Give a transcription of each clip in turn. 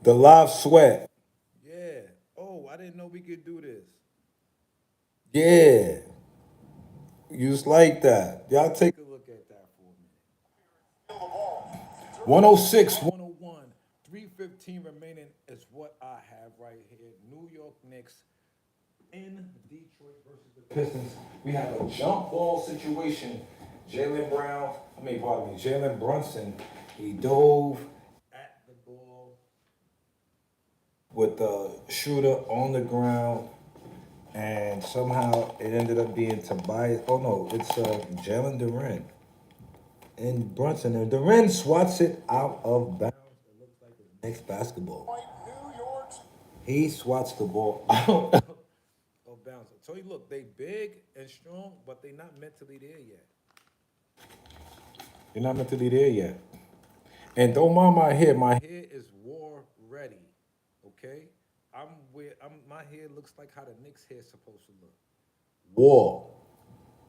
The live sweat. Yeah. Oh, I didn't know we could do this. Yeah. You just like that. Y'all take Take a look at that for a minute. 106. 101, 3:15 remaining is what I have right here. New York Knicks in Detroit versus the Pistons. We have a jump ball situation. Jalen Brunson. He dove at the ball. with the shooter on the ground, and somehow it ended up being Tobias. Oh no, it's Jalen Duran and Brunson. And Duran swats it out of bounds. It looks like it's next basketball. He swats the ball out. Of bounds. So you look, they big and strong, but they not mentally there yet. You're not meant to be there yet. And don't mind my hair. My hair Hair is war ready. Okay? My hair looks like how the Knicks hair supposed to look. war.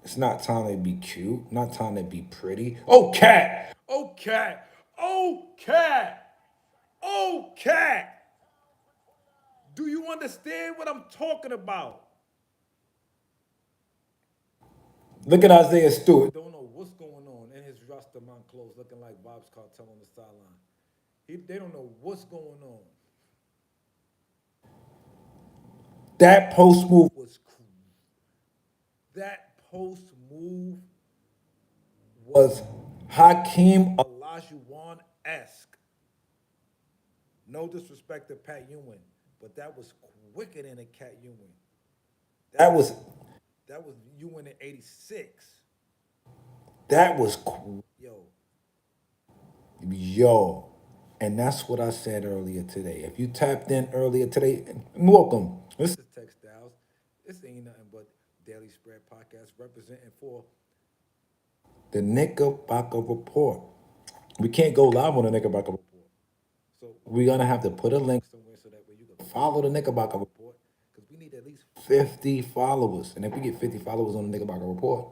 It's not time to be cute. Not time to be pretty. Oh, cat. Oh cat! Oh cat! Oh cat! Do you understand what I'm talking about? Look at Isaiah Stewart. Don't know what's going on in his Rastaman clothes, looking like Bob's Cartel on the sideline. They don't know what's going on. That post move. That post move Was Hakeem. Olajuwon esque. No disrespect to Pat Ewing, but that was quicker than a Cat Ewing. That was That was Ewing in '86. that was Yo, yo. And that's what I said earlier today. If you tapped in earlier today, welcome. this This is TEX STYLES. This ain't nothing but Daily Spread Podcast representing for. the Knickerbocker Report. We can't go live on the Knickerbocker Report. So We're gonna have to put a link somewhere so that way you can follow the Knickerbocker Report. because we need at least 50 followers. And if we get 50 followers on the Knickerbocker Report,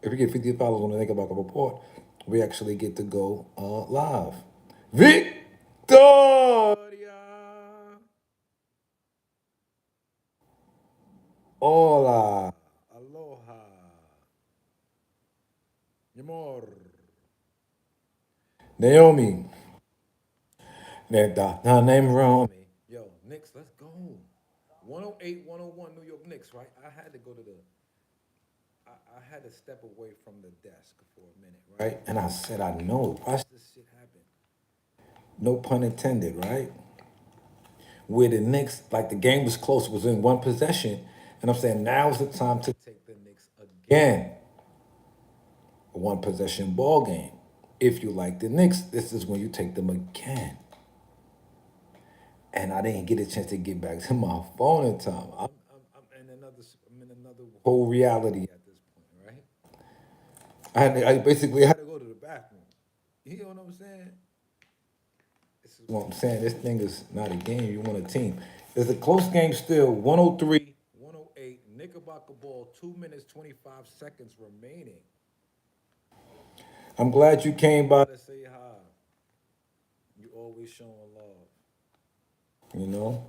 if we get 50 followers on the Knickerbocker Report, we actually get to go live. Victoria! Hola. aloha, Yamor. Naomi. Her name wrong. Yo, Knicks, let's go. 108, 101 New York Knicks, right? I had to go to the. I had to step away from the desk for a minute, right? Right? And I said, I know. Watch this. This shit happened. No pun intended, right? Where the Knicks, like the game was close, was in one possession. And I'm saying now's the time to Take the Knicks again. again a one possession ball game. If you like the Knicks, this is when you take them again. And I didn't get a chance to get back to my phone in time. I'm in another Whole reality. at this point, right? I basically had To go to the bathroom. You know what I'm saying? This is what I'm saying. This thing is not a game. You want a team. It's a close game still. 103. 108 Knickerbocker ball. 2 minutes 25 seconds remaining. I'm glad you came by. Gotta say hi. You always showing love. You know,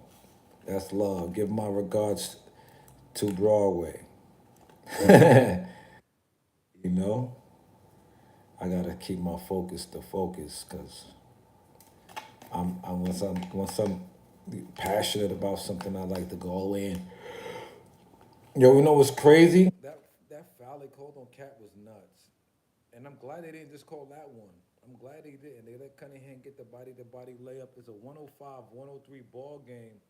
that's love. Give my regards to Broadway. You know, I gotta keep my focus to focus because I'm once I'm passionate about something, I like to go all in. Yo, you know what's crazy? That foul they called on Cat was nuts, and I'm glad they didn't just call that one. I'm glad they didn't. They let Cunningham get the body layup. It's a 105, 103 ball game,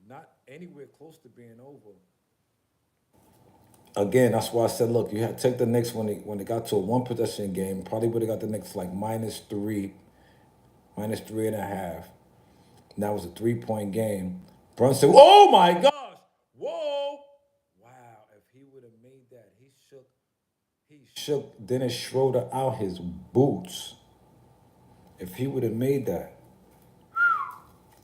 not anywhere close to being over. Again, that's why I said, look, you had to take the Knicks when they got to a one possession game. Probably would have got the Knicks like -3, -3.5. And that was a 3 point game. Brunson, oh my gosh, Whoa! Wow! If he would have made that, He shook Dennis Schroeder out his boots. If he would have made that.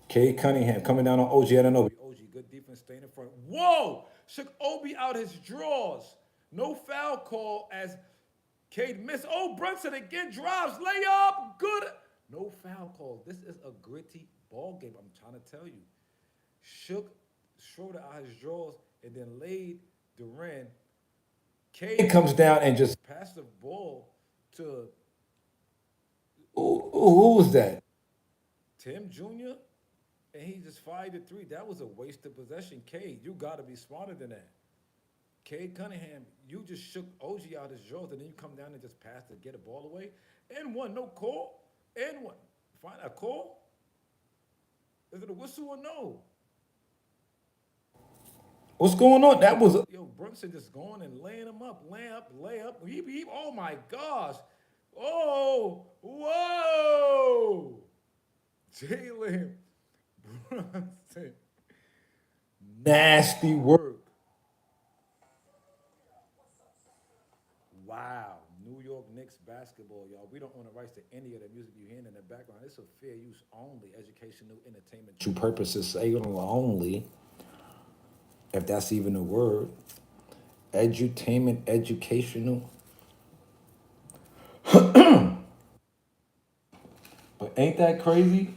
Cade Cunningham coming down on OG Anunoby. OG, good defense, staying in front. Whoa! Shook Obi out his drawers. No foul call as Cade missed. Oh, Brunson again drives, layup, good. No foul calls. This is a gritty ball game. I'm trying to tell you. Shook Schroeder out his drawers and then laid Duran. Cade comes down and just passed the ball to who was that? Tim Jr. And he just fired the three. That was a waste of possession. Cade, you got to be smarter than that. Cade Cunningham, you just shook OG out his drawers, and then you come down and just pass to get a ball away. And one, no call. And one, find a call. Is it a whistle or no? What's going on? That was yo Brunson just going and laying him up, lay up. He, oh my gosh. Oh, whoa. Jalen Brunson. Nasty work. Wow. New York Knicks basketball, y'all. We don't own the rights to any of the music you're hearing in the background. It's a fair use only, educational, entertainment. True purposes, say only, if that's even a word. Edutainment, educational. But ain't that crazy?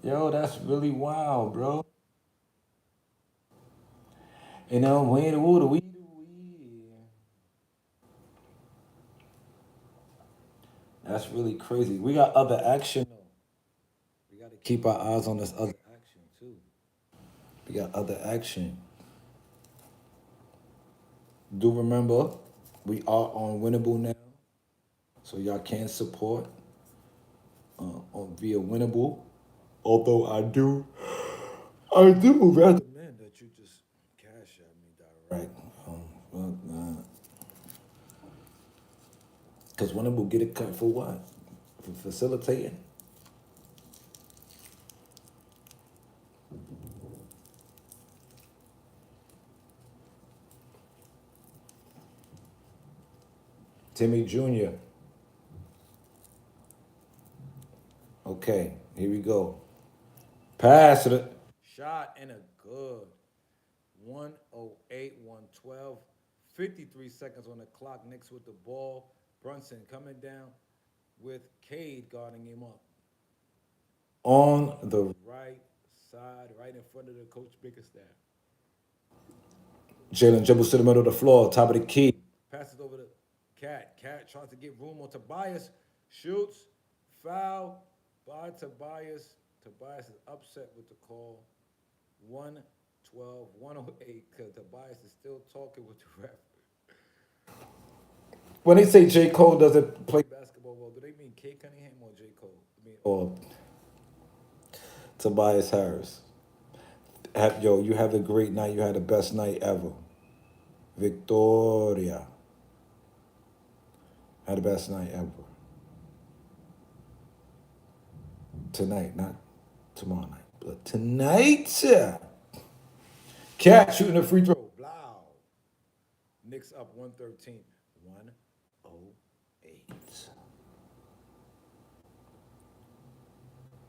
Yo, that's really wild, bro. You know, we. That's really crazy. We got other action. We got to keep our eyes on this other action too. We got other action. Do remember, we are on Winnable now, so y'all can support on via Winnable. Although I do recommend that you just cash at me direct. Because Winnable get it cut for what? For facilitating. Timmy Jr. Okay, here we go. Pass it. Shot and a good 108, 112. 53 seconds on the clock. Knicks with the ball. Brunson coming down with Cade guarding him up. On the right side, right in front of the coach Bickerstaff. Jalen dribbles to the middle of the floor, top of the key. Passes over to Cat. Cat tries to get room on Tobias. Shoots. Foul by Tobias. Tobias is upset with the call. 112, 108, because Tobias is still talking with the ref. When they say J. Cole doesn't play basketball well, do they mean K. Cunningham or J. Cole? I mean, or Tobias Harris. Yo, you have a great night. You had the best night ever. Victoria. Had the best night ever. Tonight, not tomorrow night, but tonight. Cat shooting a free throw. Blow. Knicks up 113. 108.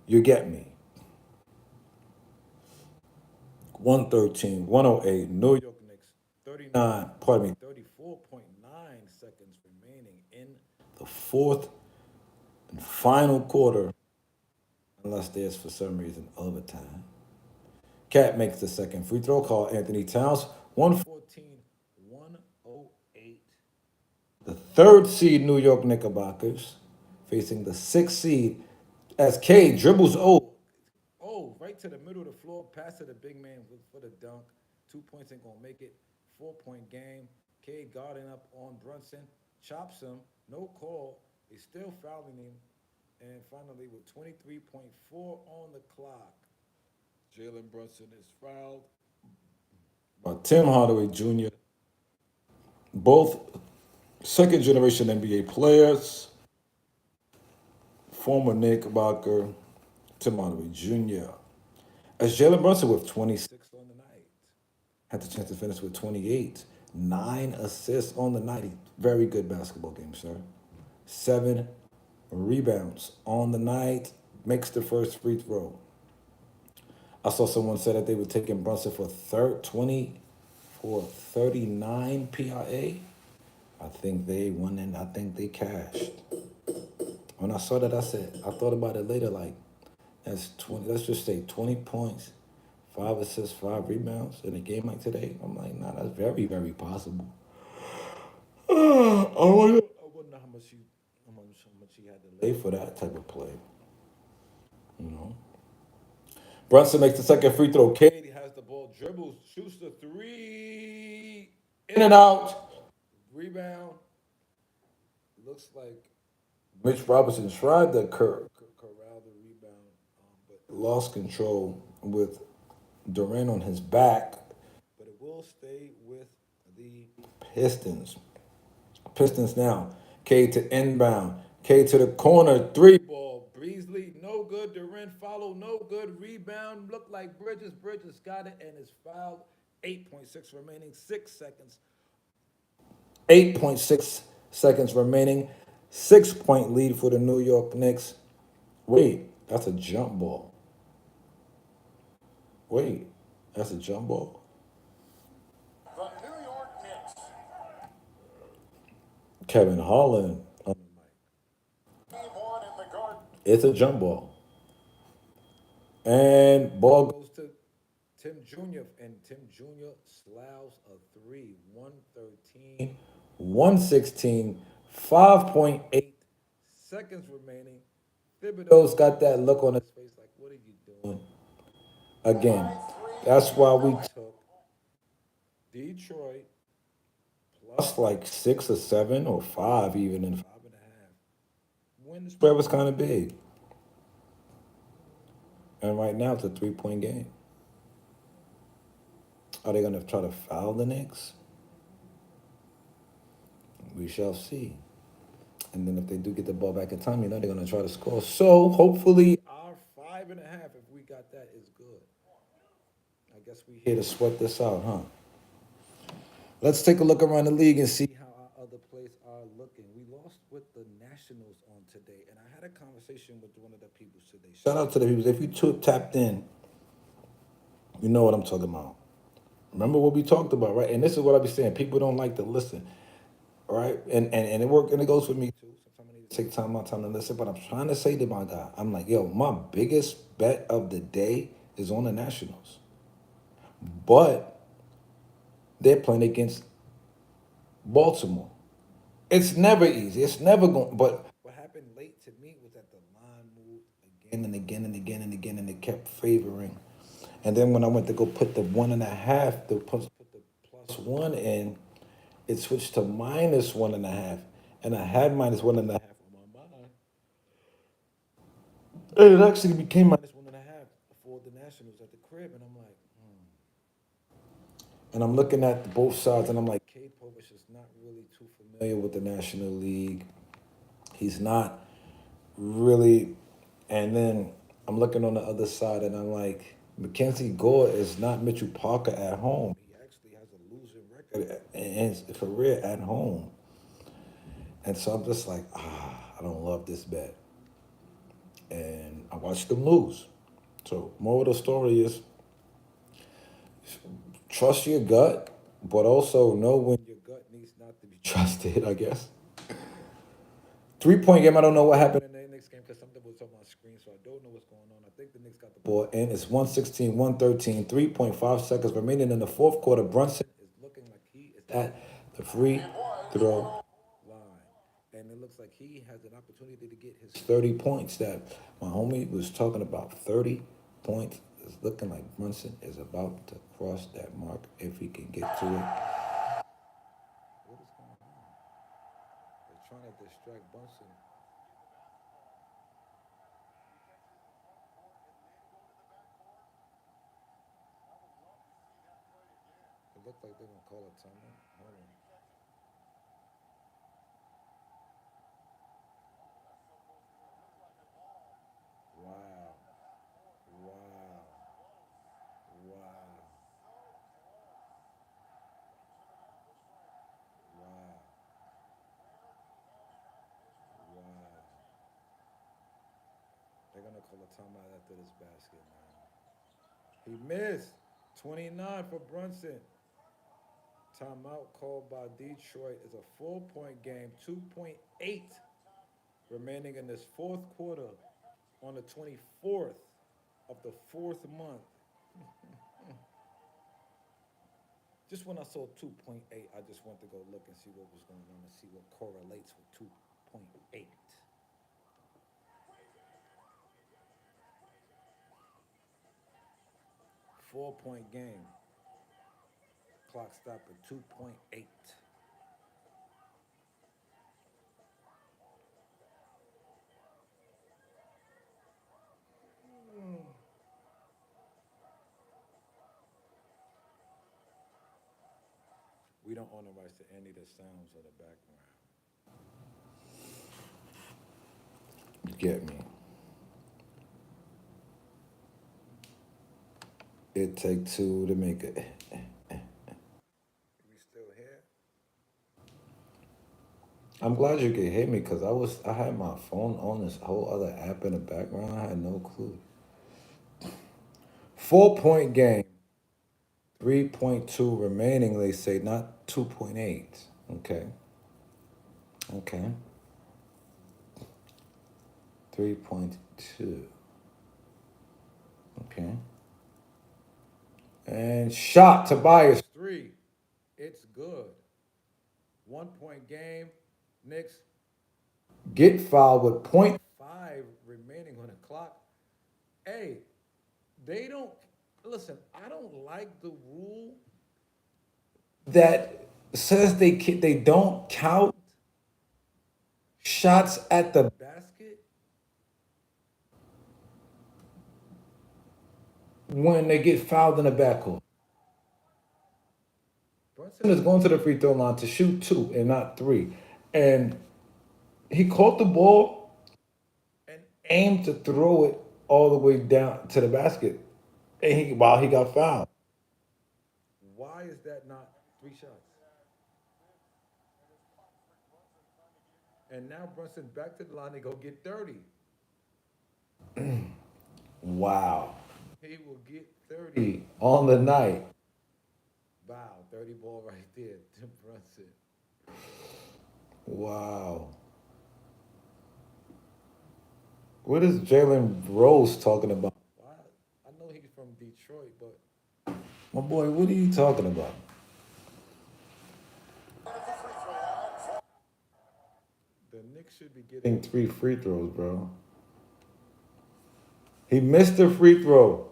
You get me. 113, 108. New York Knicks. 39, pardon me, 34.9 seconds remaining in the fourth and final quarter, unless there's for some reason overtime. Cat makes the second free throw call. Anthony Towns, 114, 108. The third seed New York Knickerbockers facing the sixth seed as K dribbles right to the middle of the floor, pass to the big man for the dunk. 2 points ain't gonna make it. 4-point game. K guarding up on Brunson, chops him, no call. He's still fouling him. And finally, with 23.4 on the clock, Jalen Brunson is fouled by Tim Hardaway Jr. Both second generation NBA players, former Knickerbocker, Tim Hardaway Jr. As Jalen Brunson with 26 on the night. Had the chance to finish with 28. 9 assists on the night. Very good basketball game, sir. 7 rebounds on the night. Makes the first free throw. I saw someone say that they were taking Brunson for 20 for 39 PRA. I think they won and I think they cashed. When I saw that, I said, I thought about it later, like, that's 20, let's just say 20 points, 5 assists, 5 rebounds in a game like today. I'm like, nah, that's very, very possible. I wonder how much he had to lay for that type of play. You know, Brunson makes the second free throw. Katie has the ball, dribbles, shoots the three, in and out, rebound. Looks like Mitch Robinson tried to corral the rebound, but lost control with Durant on his back. But it will stay with the Pistons. Pistons now. K to inbound. K to the corner. Three ball. Beasley, no good. Durant follow, no good. Rebound. Looked like Bridges. Bridges got it and is fouled. 8.6 remaining. 6 seconds. 8.6 seconds remaining. 6 point lead for the New York Knicks. Wait, that's a jump ball. Wait, that's a jump ball. The New York Knicks. Kevin Holland. It's a jump ball. And ball goes to Tim Jr. And Tim Jr. sloughs a three. 113, 116, 5.8 seconds remaining. Thibodeau's got that look on his face like, what are you doing? Again, that's why we took Detroit plus like 6 or 7 or 5 even in 5.5. When the spread was kind of big. And right now it's a 3 point game. Are they going to try to foul the Knicks? We shall see. And then if they do get the ball back in time, they're going to try to score. So hopefully our 5.5, if we got that, is good. I guess we here to sweat this out, huh? Let's take a look around the league and see how our other plays are looking. We lost with the Nationals on today, and I had a conversation with one of the people today. Shout out to the people. If you tapped in, you know what I'm talking about. Remember what we talked about, right? And this is what I be saying. People don't like to listen, right? And it work and it goes with me too. Sometimes I need to take time out time to listen. But I'm trying to say to my guy, I'm like, yo, my biggest bet of the day is on the Nationals. But they're playing against Baltimore. It's never easy. It's never going. But what happened late to me was that the line moved again and again and again and again, and it kept favoring. And then when I went to go put the 1.5, put the +1 in, it switched to -1.5, and I had -1.5 on my mind. And it actually became -1.5 for the Nationals at the crib, and I'm like, and I'm looking at both sides, and I'm like, Cade Povich is not really too familiar with the National League. He's not really. And then I'm looking on the other side, and I'm like, Mackenzie Gore is not Mitchell Parker at home. He actually has a losing record in his career at home. And so I'm just like, I don't love this bet. And I watched them lose. So, more of the story is trust your gut, but also know when your gut needs not to be trusted, I guess. 3 point game, I don't know what happened in the next game because something was on my screen, so I don't know what's going on. I think the Knicks got the ball, and it's 116, 113, 3.5 seconds remaining in the fourth quarter. Brunson is looking like he is at the free throw line. And it looks like he has an opportunity to get his 30 points that my homie was talking about. 30 points. It's looking like Brunson is about to cross that mark if he can get to it. What is going on? They're trying to distract Brunson. It looked like they're gonna call a timeout. Hold on. Wow. Wow. Wow. Wow. Wow. They're gonna call a timeout after this basket, man. He missed. 29 for Brunson. Timeout called by Detroit is a 4 point game. 2.8 remaining in this fourth quarter on the 24th of the fourth month. Just when I saw 2.8, I just went to go look and see what was going on and see what correlates with 2.8. 4 point game. Clock stopped at 2.8. We don't own the rights to any of the sounds of the background. You get me? It take two to make it. We still here? I'm glad you could hear me because I had my phone on this whole other app in the background. I had no clue. 4 point game. 3.2 remaining, they say, not 2.8. Okay. Okay. 3.2. Okay. And shot Tobias. Three. It's good. 1 point game. Knicks. Get fouled with point. 5 remaining on the clock. Hey, they don't listen. I don't like the rule. That says they don't count shots at the Basket. when they get fouled in the backcourt. Brunson is going to the free throw line to shoot two and not three. And he caught the ball and aimed to throw it all the way down to the basket. And while he got fouled. Why is that not 3 shots? And now Brunson back to the line to go get 30. Wow. He will get 30. On the night. Wow, 30 ball right there. Tim Brunson. Wow. What is Jalen Rose talking about? Why? I know he's from Detroit, but My boy, what are you talking about? the Knicks should be Getting getting. 3 free throws, bro. He missed the free throw.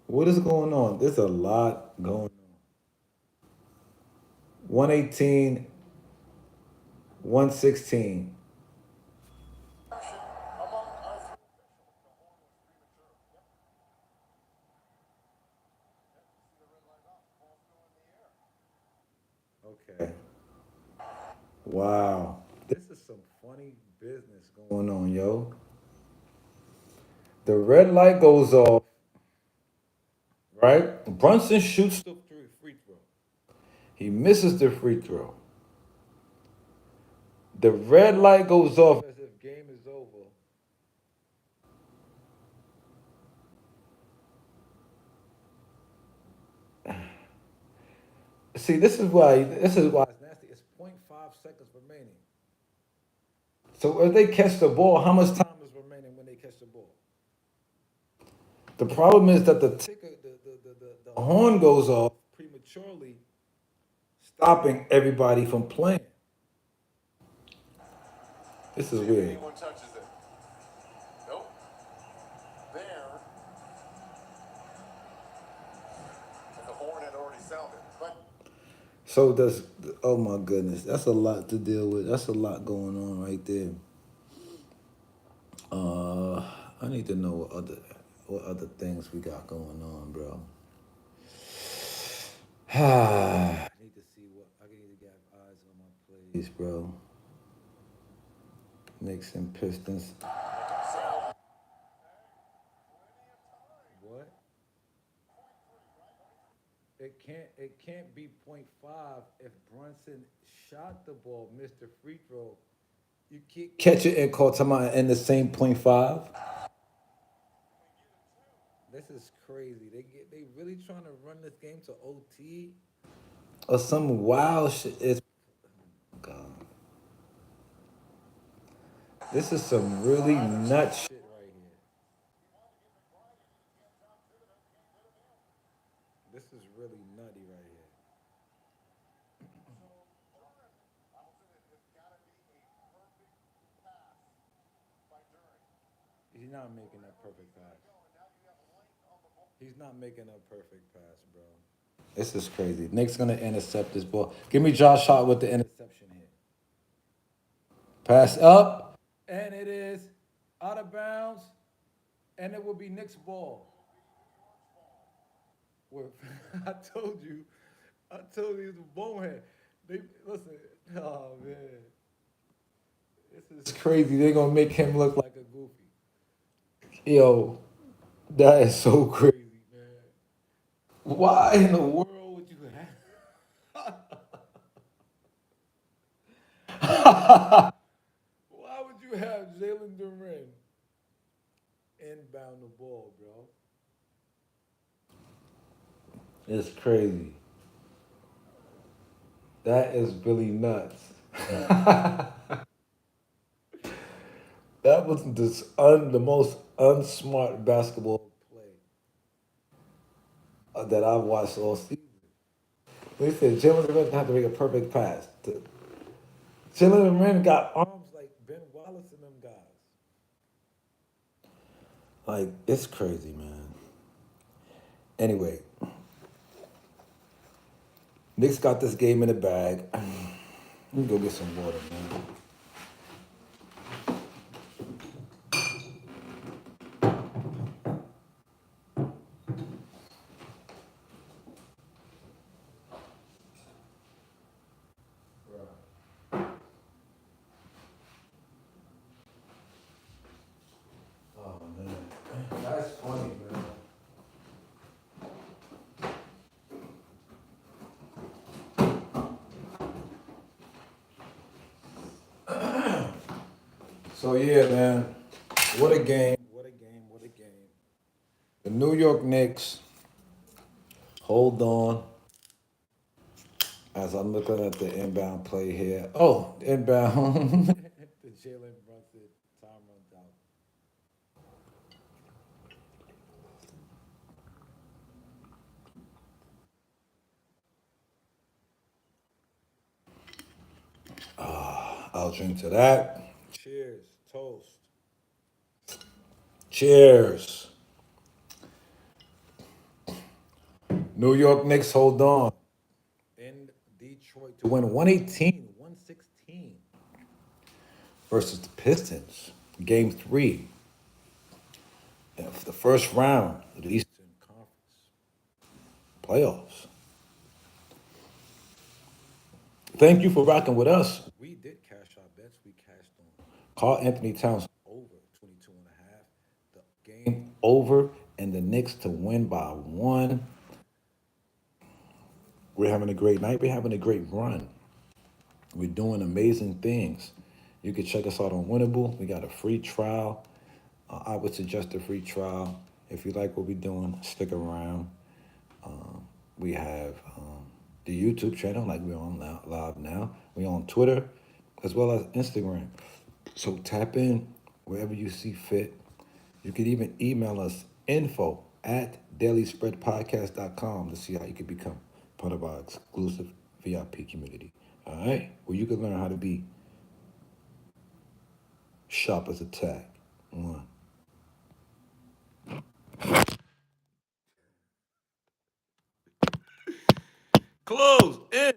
What is going on? There's a lot going on. 118, 116. Okay. Wow. This is some funny business going Going on, yo. The red light goes off, right? Brunson shoots. on. Three free throw. He misses the free throw. The red light goes off. As if game is over. See, this is why. It's nasty. It's .5 seconds remaining. So if they catch the ball, how much time? Time is remaining when they catch the ball. The problem is that the Ticker, the horn goes off, prematurely. stopping everybody from playing. This is weird. Anyone touches it. Nope. There. And the horn had already sounded. But So does oh my goodness, that's a lot to deal with. That's a lot going on right there. I need to know what other things we got going on, bro. I need to see what I need to get eyes on my plays. Please, bro. Knicks and Pistons. What? It can't be .5 if Brunson shot the ball, missed the free throw. You can't Catch it and call timeout in the same .5. This is crazy. They really trying to run this game to OT. Or some wild shit. It's This is some really nut shit. Shit right here. This is really nutty right here. He's not making that perfect pass. He's not making a perfect pass, bro. This is crazy. Nick's gonna intercept this ball. Give me Josh Hart with the interception here. Pass up. And it is out of bounds, and it will be Nick's ball. I told you he's a bonehead. They listen. Oh man, this It's is crazy. They're gonna make him look like like a goofy. yo. That is so crazy. Crazy man. Why in the world? World would you have? Why would you have Jalen Duren inbound the ball, bro? It's crazy. That is really nuts. That was the most unsmart basketball Play. that I've watched all season. They said Jalen Duran had to make a perfect pass. Jalen Duran got arms Like Ben Wallace and them guys. like it's crazy, man. Anyway, Knicks got this game in the bag. Let me go get some water, man. Oh man, that's funny, man. So yeah, man, what a game! What a game! What a game! The New York Knicks hold on as I'm looking at the inbound play here. Oh, inbound. The Jalen Brunson time runs out. I'll drink to that. Cheers, toast. Cheers. New York Knicks hold on In Detroit to win 118, 116 versus the Pistons. Game 3 of the first round of the Eastern Conference. playoffs. Thank you for rocking with us. We did cash our bets. We cashed on Carl Anthony Towns over 22 and a half. The game over and the Knicks to win by 1. We're having a great night. We're having a great run. We're doing amazing things. You can check us out on Winnable. We got a free trial. I would suggest a free trial. If you like what we're doing, stick around. We have the YouTube channel, like we're on now, live now. We're on Twitter as well as Instagram. So tap in wherever you see fit. You can even email us info@dailyspreadpodcast.com to see how you can become part of our exclusive VIP community. All right? Where you can learn how to be sharp as a tack. One. closed in.